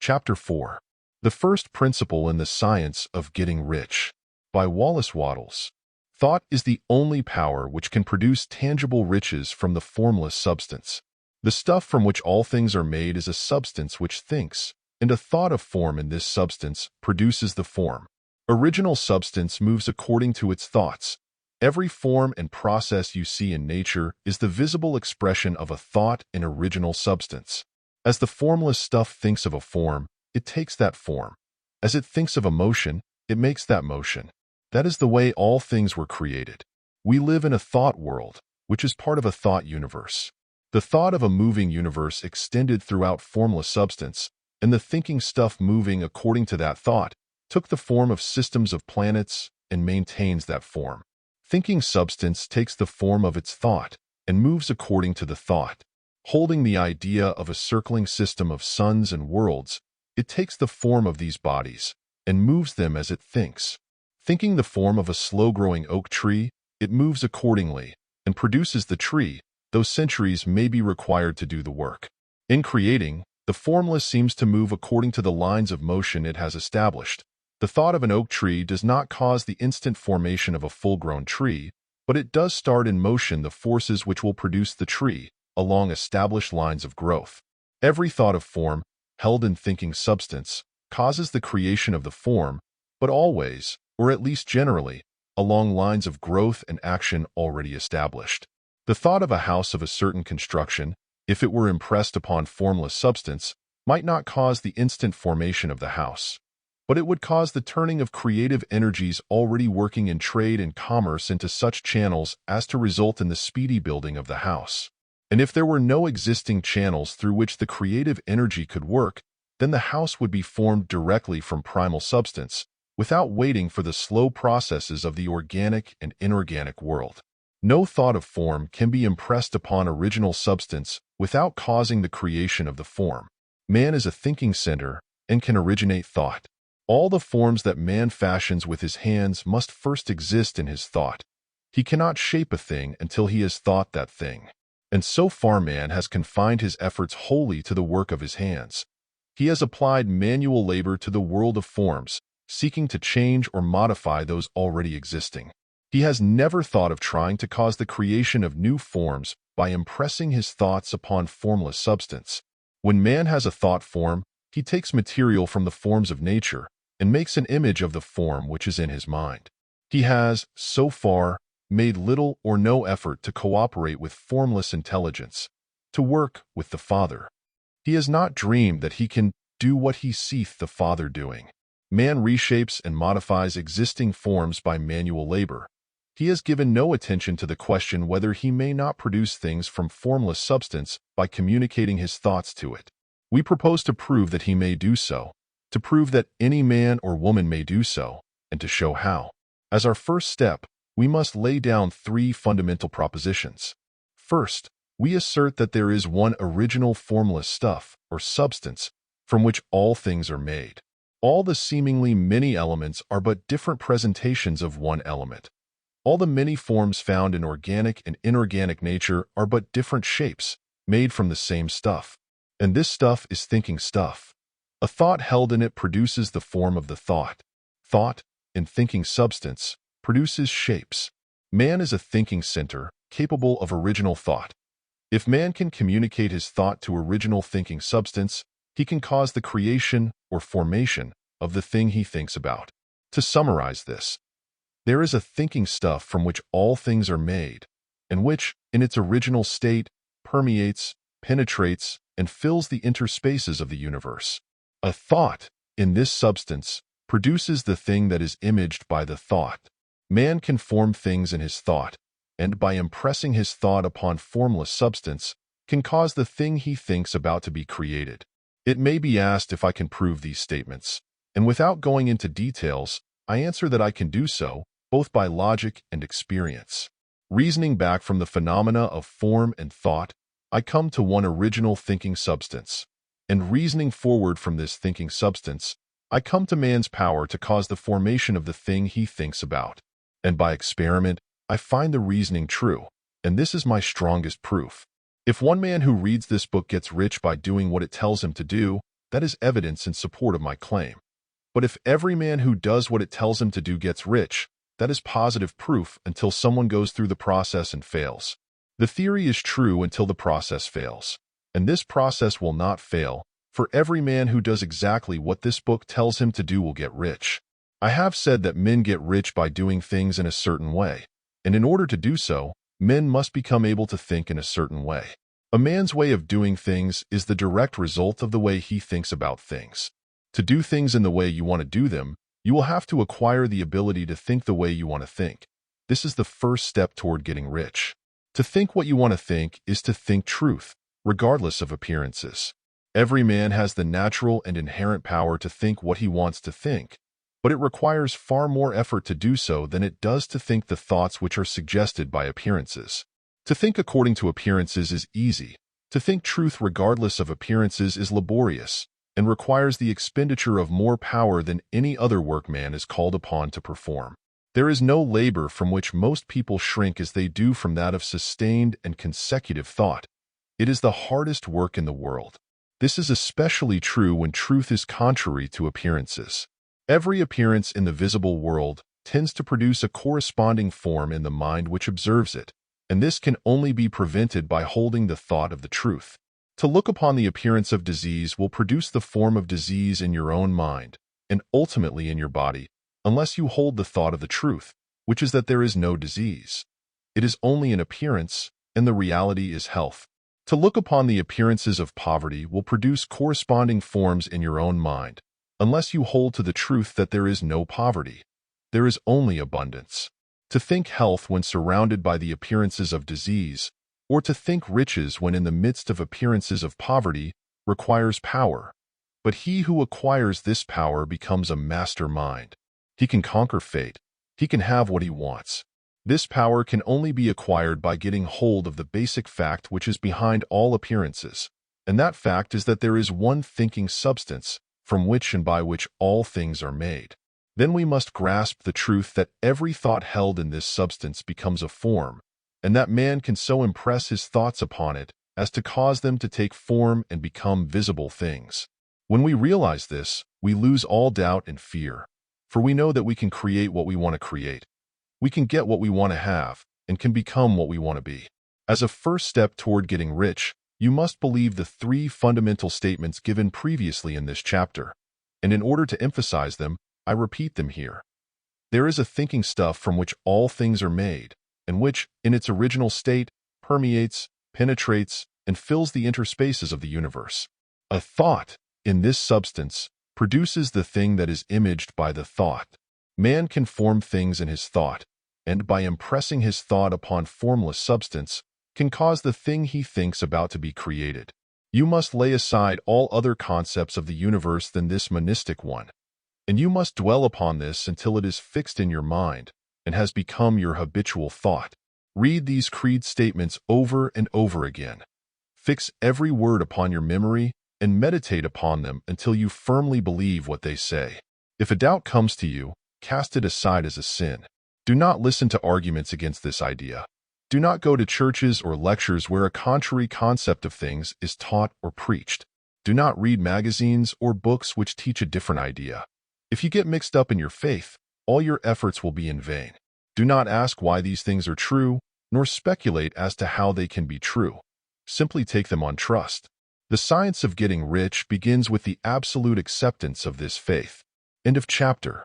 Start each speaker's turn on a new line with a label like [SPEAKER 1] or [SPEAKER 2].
[SPEAKER 1] Chapter 4. The First Principle in the Science of Getting Rich, by Wallace Wattles. Thought is the only power which can produce tangible riches from the formless substance. The stuff from which all things are made is a substance which thinks, and a thought of form in this substance produces the form. Original substance moves according to its thoughts. Every form and process you see in nature is the visible expression of a thought in original substance. As the formless stuff thinks of a form, it takes that form. As it thinks of a motion, it makes that motion. That is the way all things were created. We live in a thought world, which is part of a thought universe. The thought of a moving universe extended throughout formless substance, and the thinking stuff moving according to that thought took the form of systems of planets and maintains that form. Thinking substance takes the form of its thought and moves according to the thought. Holding the idea of a circling system of suns and worlds, it takes the form of these bodies and moves them as it thinks. Thinking the form of a slow-growing oak tree, it moves accordingly and produces the tree, though centuries may be required to do the work. In creating, the formless seems to move according to the lines of motion it has established. The thought of an oak tree does not cause the instant formation of a full-grown tree, but it does start in motion the forces which will produce the tree along established lines of growth. Every thought of form, held in thinking substance, causes the creation of the form, but always, or at least generally, along lines of growth and action already established. The thought of a house of a certain construction, if it were impressed upon formless substance, might not cause the instant formation of the house, but it would cause the turning of creative energies already working in trade and commerce into such channels as to result in the speedy building of the house. And if there were no existing channels through which the creative energy could work, then the house would be formed directly from primal substance, without waiting for the slow processes of the organic and inorganic world. No thought of form can be impressed upon original substance without causing the creation of the form. Man is a thinking center and can originate thought. All the forms that man fashions with his hands must first exist in his thought. He cannot shape a thing until he has thought that thing. And so far man has confined his efforts wholly to the work of his hands. He has applied manual labor to the world of forms, seeking to change or modify those already existing. He has never thought of trying to cause the creation of new forms by impressing his thoughts upon formless substance. When man has a thought form, he takes material from the forms of nature and makes an image of the form which is in his mind. He has, so far, made little or no effort to cooperate with formless intelligence, to work with the Father. He has not dreamed that he can do what he seeth the Father doing. Man reshapes and modifies existing forms by manual labor. He has given no attention to the question whether he may not produce things from formless substance by communicating his thoughts to it. We propose to prove that he may do so, to prove that any man or woman may do so, and to show how. As our first step, we must lay down three fundamental propositions. First, we assert that there is one original formless stuff, or substance, from which all things are made. All the seemingly many elements are but different presentations of one element. All the many forms found in organic and inorganic nature are but different shapes, made from the same stuff. And this stuff is thinking stuff. A thought held in it produces the form of the thought. Thought, in thinking substance, produces shapes. Man is a thinking center, capable of original thought. If man can communicate his thought to original thinking substance, he can cause the creation or formation of the thing he thinks about. To summarize this, there is a thinking stuff from which all things are made, and which, in its original state, permeates, penetrates, and fills the interspaces of the universe. A thought, in this substance, produces the thing that is imaged by the thought. Man can form things in his thought, and by impressing his thought upon formless substance, can cause the thing he thinks about to be created. It may be asked if I can prove these statements, and without going into details, I answer that I can do so, both by logic and experience. Reasoning back from the phenomena of form and thought, I come to one original thinking substance. And reasoning forward from this thinking substance, I come to man's power to cause the formation of the thing he thinks about. And by experiment, I find the reasoning true, and this is my strongest proof. If one man who reads this book gets rich by doing what it tells him to do, that is evidence in support of my claim. But if every man who does what it tells him to do gets rich, that is positive proof until someone goes through the process and fails. The theory is true until the process fails. And this process will not fail, for every man who does exactly what this book tells him to do will get rich. I have said that men get rich by doing things in a certain way, and in order to do so, men must become able to think in a certain way. A man's way of doing things is the direct result of the way he thinks about things. To do things in the way you want to do them, you will have to acquire the ability to think the way you want to think. This is the first step toward getting rich. To think what you want to think is to think truth, regardless of appearances. Every man has the natural and inherent power to think what he wants to think, but it requires far more effort to do so than it does to think the thoughts which are suggested by appearances. To think according to appearances is easy. To think truth regardless of appearances is laborious and requires the expenditure of more power than any other work man is called upon to perform. There is no labor from which most people shrink as they do from that of sustained and consecutive thought. It is the hardest work in the world. This is especially true when truth is contrary to appearances. Every appearance in the visible world tends to produce a corresponding form in the mind which observes it, and this can only be prevented by holding the thought of the truth. To look upon the appearance of disease will produce the form of disease in your own mind, and ultimately in your body, unless you hold the thought of the truth, which is that there is no disease. It is only an appearance, and the reality is health. To look upon the appearances of poverty will produce corresponding forms in your own mind, unless you hold to the truth that there is no poverty. There is only abundance. To think health when surrounded by the appearances of disease, or to think riches when in the midst of appearances of poverty, requires power. But he who acquires this power becomes a master mind. He can conquer fate. He can have what he wants. This power can only be acquired by getting hold of the basic fact which is behind all appearances, and that fact is that there is one thinking substance from which and by which all things are made. Then we must grasp the truth that every thought held in this substance becomes a form, and that man can so impress his thoughts upon it as to cause them to take form and become visible things. When we realize this, we lose all doubt and fear, for we know that we can create what we want to create. We can get what we want to have, and can become what we want to be. As a first step toward getting rich, you must believe the three fundamental statements given previously in this chapter, and in order to emphasize them, I repeat them here. There is a thinking stuff from which all things are made, and which, in its original state, permeates, penetrates, and fills the interspaces of the universe. A thought, in this substance, produces the thing that is imaged by the thought. Man can form things in his thought, and by impressing his thought upon formless substance, can cause the thing he thinks about to be created. You must lay aside all other concepts of the universe than this monistic one, and you must dwell upon this until it is fixed in your mind and has become your habitual thought. Read these creed statements over and over again. Fix every word upon your memory and meditate upon them until you firmly believe what they say. If a doubt comes to you, cast it aside as a sin. Do not listen to arguments against this idea. Do not go to churches or lectures where a contrary concept of things is taught or preached. Do not read magazines or books which teach a different idea. If you get mixed up in your faith, all your efforts will be in vain. Do not ask why these things are true, nor speculate as to how they can be true. Simply take them on trust. The science of getting rich begins with the absolute acceptance of this faith. End of chapter.